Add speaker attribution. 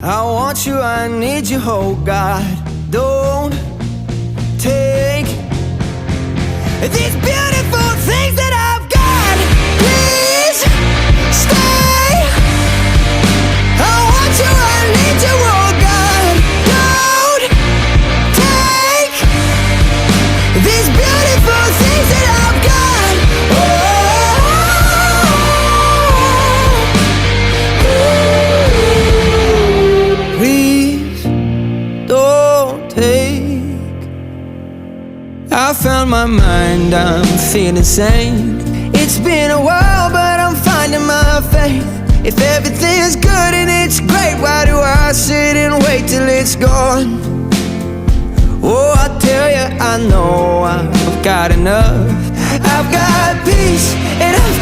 Speaker 1: I want you, I need you, oh God. Don't take these beautiful things that I've got. Please stay. I want you, I need you, oh God. Don't take these beautiful things that I've got. Please don't take. I found my mind, I'm feeling sane. It's been a while, but I'm finding my faith. If everything's good and it's great, why do I sit and wait till it's gone? Oh, I tell you, I know I've got enough. I've got peace and I've